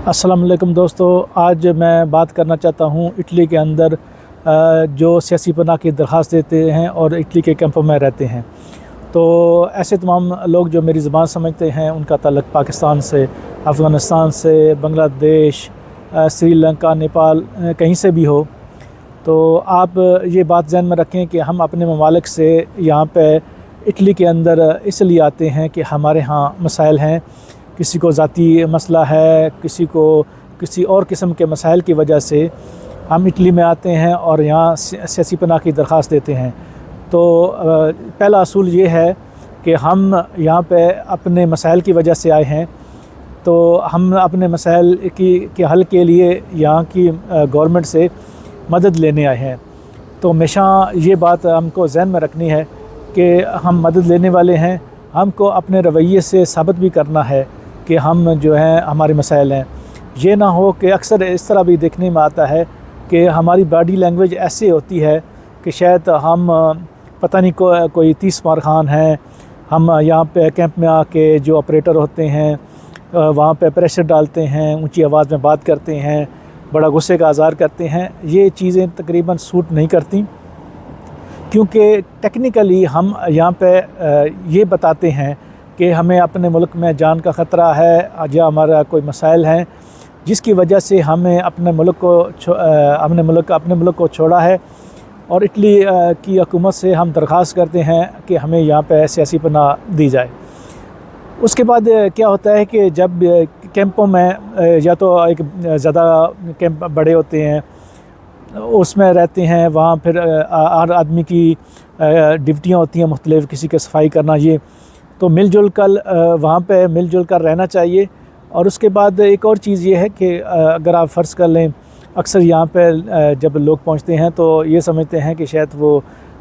अस्सलाम वालेकुम दोस्तों, आज मैं बात करना चाहता हूँ इटली के अंदर जो सियासी पनाह की दरख्वास्त देते हैं और इटली के कैंपों में रहते हैं। तो ऐसे तमाम लोग जो मेरी ज़बान समझते हैं उनका ताल्लुक़ पाकिस्तान से, अफ़गानिस्तान से, बांग्लादेश, श्रीलंका, नेपाल, कहीं से भी हो। तो आप ये बात ज़हन में रखें कि हम अपने ममालिक से यहाँ पे इटली के अंदर इसलिए आते हैं कि हमारे यहाँ मसाइल हैं। किसी को ज़ाती मसला है, किसी को किसी और किस्म के मसाइल की वजह से हम इटली में आते हैं और यहाँ सियासी पनाह की दरख्वास्त देते हैं। तो पहला असूल ये है कि हम यहाँ पे अपने मसाइल की वजह से आए हैं, तो हम अपने मसाइल के हल के लिए यहाँ की गवर्नमेंट से मदद लेने आए हैं। तो हमेशा ये बात हमको ज़हन में रखनी है कि हम मदद लेने वाले हैं। हमको अपने रवैये से साबित भी करना है कि हम जो हैं हमारे मसाइल हैं। ये ना हो कि अक्सर इस तरह भी देखने में आता है कि हमारी बॉडी लैंग्वेज ऐसी होती है कि शायद हम पता नहीं कोई 30 मार खान हैं। हम यहाँ पे कैंप में आके जो ऑपरेटर होते हैं वहाँ पे प्रेशर डालते हैं, ऊंची आवाज़ में बात करते हैं, बड़ा गुस्से का इज़हार करते हैं। ये चीज़ें तकरीबन सूट नहीं करती, क्योंकि टेक्निकली हम यहाँ पे ये बताते हैं कि हमें अपने मुल्क में जान का ख़तरा है या हमारा कोई मसाइल हैं जिसकी वजह से हमें अपने मुल्क को छोड़ा है। और इटली की हुकूमत से हम दरख्वास्त करते हैं कि हमें यहाँ पे सियासी पनाह दी जाए। उसके बाद क्या होता है कि जब कैंपों में या तो एक ज़्यादा कैंप बड़े होते हैं उसमें रहते हैं, वहाँ फिर हर आदमी की ड्यूटियाँ होती हैं मुख्तलिफ़, किसी के सफाई करना, ये तो मिलजुल कर वहाँ पे मिलजुल कर रहना चाहिए। और उसके बाद एक और चीज़ ये है कि अगर आप फ़र्ज़ कर लें, अक्सर यहाँ पे जब लोग पहुँचते हैं तो ये समझते हैं कि शायद वो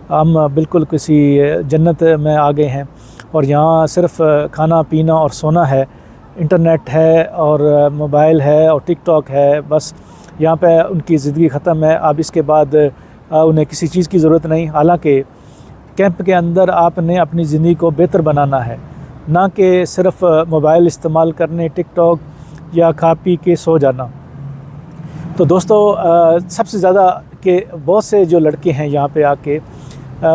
हम बिल्कुल किसी जन्नत में आ गए हैं और यहाँ सिर्फ़ खाना पीना और सोना है, इंटरनेट है और मोबाइल है और टिकटॉक है, बस यहाँ पे उनकी ज़िंदगी ख़त्म है। अब इसके बाद उन्हें किसी चीज़ की ज़रूरत नहीं। हालांकि कैंप के अंदर आपने अपनी ज़िंदगी को बेहतर बनाना है, ना कि सिर्फ़ मोबाइल इस्तेमाल करने, टिकटॉक या खा पी के सो जाना। तो दोस्तों सबसे ज़्यादा कि बहुत से जो लड़के हैं यहाँ पे आके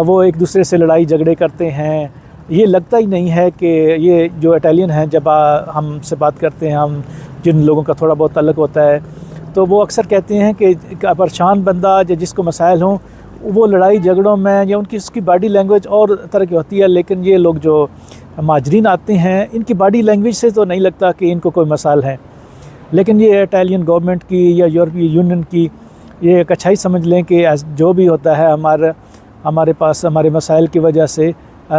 वो एक दूसरे से लड़ाई झगड़े करते हैं। ये लगता ही नहीं है कि ये जो इटालियन हैं, जब हमसे बात करते हैं, हम जिन लोगों का थोड़ा बहुत ताल्लुक़ होता है, तो वो अक्सर कहते हैं कि परेशान बंदा या जिसको मसाइल हों वो लड़ाई झगड़ों में या उसकी बॉडी लैंग्वेज और तरह की होती है। लेकिन ये लोग जो महाजरीन आते हैं, इनकी बॉडी लैंग्वेज से तो नहीं लगता कि इनको कोई मसाइल हैं। लेकिन ये इटालियन गवर्नमेंट की या यूरोपीय यूनियन की ये एक अच्छाई समझ लें कि जो भी होता है हमारे पास हमारे मसाइल की वजह से,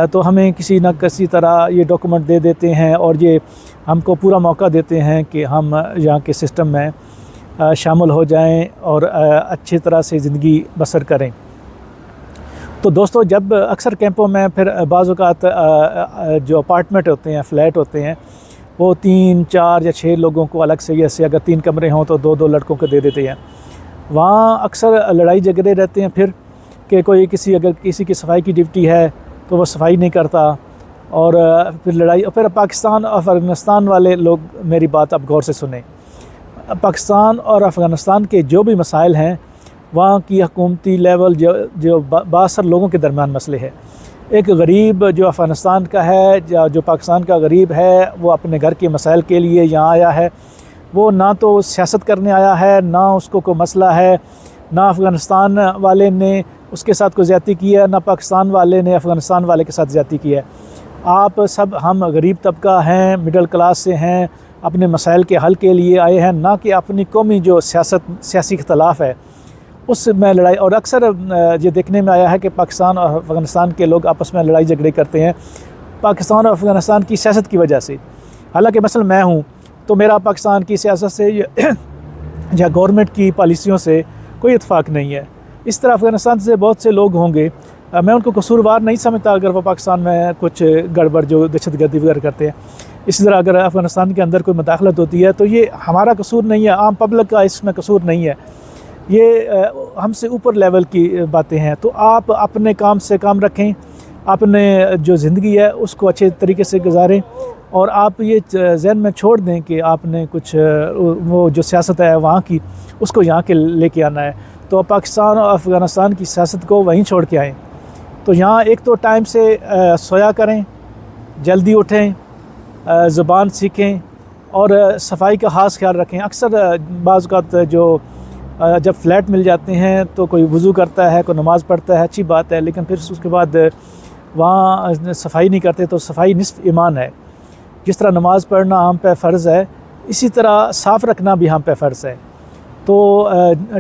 तो हमें किसी न किसी तरह ये डॉक्यूमेंट दे देते हैं और ये हमको पूरा मौका देते हैं कि हम यहाँ के सिस्टम में शामिल हो जाएं और अच्छी तरह से ज़िंदगी बसर करें। तो दोस्तों, जब अक्सर कैंपों में फिर बाज़ औक़ात जो अपार्टमेंट होते हैं, फ्लैट होते हैं, वो 3, 4 या 6 लोगों को अलग से, जैसे अगर 3 कमरे हों तो 2-2 लड़कों को दे देते हैं। वहाँ अक्सर लड़ाई झगड़े रहते हैं फिर कि अगर किसी की सफाई की ड्यूटी है तो वो सफाई नहीं करता, और फिर लड़ाई। और फिर पाकिस्तान और अफ़गानिस्तान वाले लोग, मेरी बात आप गौर से सुने, पाकिस्तान और अफ़गानिस्तान के जो भी मसाइल हैं, वहाँ की हुकूमती लेवल जो बासर लोगों के दरमियान मसले हैं। एक गरीब जो अफ़गानिस्तान का है या जो पाकिस्तान का गरीब है, वो अपने घर के मसाइल के लिए यहाँ आया है। वो ना तो सियासत करने आया है, ना उसको कोई मसला है, ना अफ़गानिस्तान वाले ने उसके साथ कोई ज़्यादती की है, ना पाकिस्तान वाले ने अफ़गानिस्तान वाले के साथ ज़्यादती की है। आप सब, हम गरीब तबका हैं, मिडिल क्लास से हैं, अपने मसाइल के हल के लिए आए हैं, ना कि अपनी कौमी जो सियासी इख्तलाफ है उसमें लड़ाई। और अक्सर ये देखने में आया है कि पाकिस्तान और अफ़गानिस्तान के लोग आपस में लड़ाई झगड़े करते हैं पाकिस्तान और अफ़गानिस्तान की सियासत की वजह से। हालांकि मसलन मैं हूँ तो मेरा पाकिस्तान की सियासत से या गवर्नमेंट की पॉलिसियों से कोई इत्तेफाक नहीं है। इस तरह अफ़गानिस्तान से बहुत से लोग होंगे, मैं उनको कसूरवार नहीं समझता अगर वो पाकिस्तान में कुछ गड़बड़ जो दहशतगर्दी वगैरह करते हैं। इसी तरह अगर अफ़गानिस्तान के अंदर कोई मदाखलत होती है तो ये हमारा कसूर नहीं है, आम पब्लिक का इसमें कसूर नहीं है, ये हमसे ऊपर लेवल की बातें हैं। तो आप अपने काम से काम रखें, अपने जो ज़िंदगी है उसको अच्छे तरीके से गुजारें। और आप ये जहन में छोड़ दें कि आपने कुछ वो जो सियासत है वहाँ की उसको यहाँ के लेके आना है, तो पाकिस्तान और अफ़गानिस्तान की सियासत को वहीं छोड़ के आएँ। तो यहाँ एक तो टाइम से सोया करें, जल्दी उठें, ज़ुबान सीखें और सफाई का ख़ास ख्याल रखें। अक्सर बाज़ औक़ात जो जब फ्लैट मिल जाते हैं तो कोई वज़ू करता है, कोई नमाज़ पढ़ता है, अच्छी बात है, लेकिन फिर उसके बाद वहाँ सफाई नहीं करते, तो सफाई निस्फ़ ईमान है। जिस तरह नमाज़ पढ़ना हम पे फ़र्ज़ है, इसी तरह साफ़ रखना भी हम पे फ़र्ज़ है। तो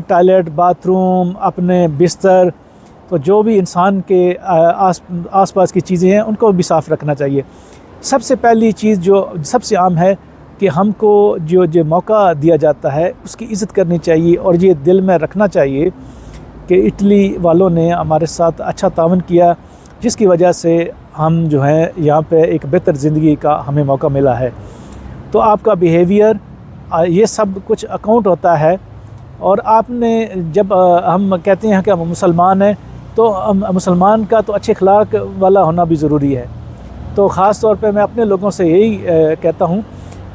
टॉयलेट, बाथरूम, अपने बिस्तर, तो जो भी इंसान के आस पास की चीज़ें हैं उनको भी साफ़ रखना चाहिए। सबसे पहली चीज़ जो सबसे आम है कि हमको जो मौका दिया जाता है उसकी इज़्ज़त करनी चाहिए, और ये दिल में रखना चाहिए कि इटली वालों ने हमारे साथ अच्छा तावन किया, जिसकी वजह से हम जो है यहाँ पे एक बेहतर ज़िंदगी का हमें मौका मिला है। तो आपका बिहेवियर ये सब कुछ अकाउंट होता है। और आपने जब हम कहते हैं कि हम मुसलमान हैं, तो मुसलमान का तो अच्छे अखलाक वाला होना भी ज़रूरी है। तो ख़ास तौर पे मैं अपने लोगों से यही कहता हूँ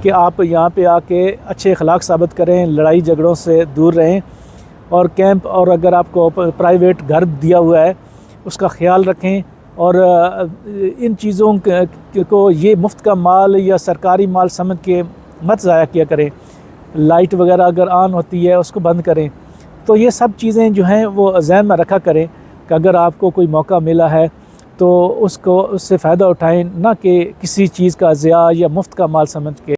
कि आप यहाँ पे आके अच्छे अखलाक साबित करें, लड़ाई झगड़ों से दूर रहें, और कैंप और अगर आपको प्राइवेट घर दिया हुआ है उसका ख़्याल रखें, और इन चीज़ों को ये मुफ्त का माल या सरकारी माल समझ के मत ज़ाया किया करें। लाइट वगैरह अगर ऑन होती है उसको बंद करें। तो ये सब चीज़ें जो हैं वो ज़हन में रखा करें कि अगर आपको कोई मौका मिला है तो उसको उससे फ़ायदा उठाएं, ना कि किसी चीज़ का ज़िया या मुफ्त का माल समझ के।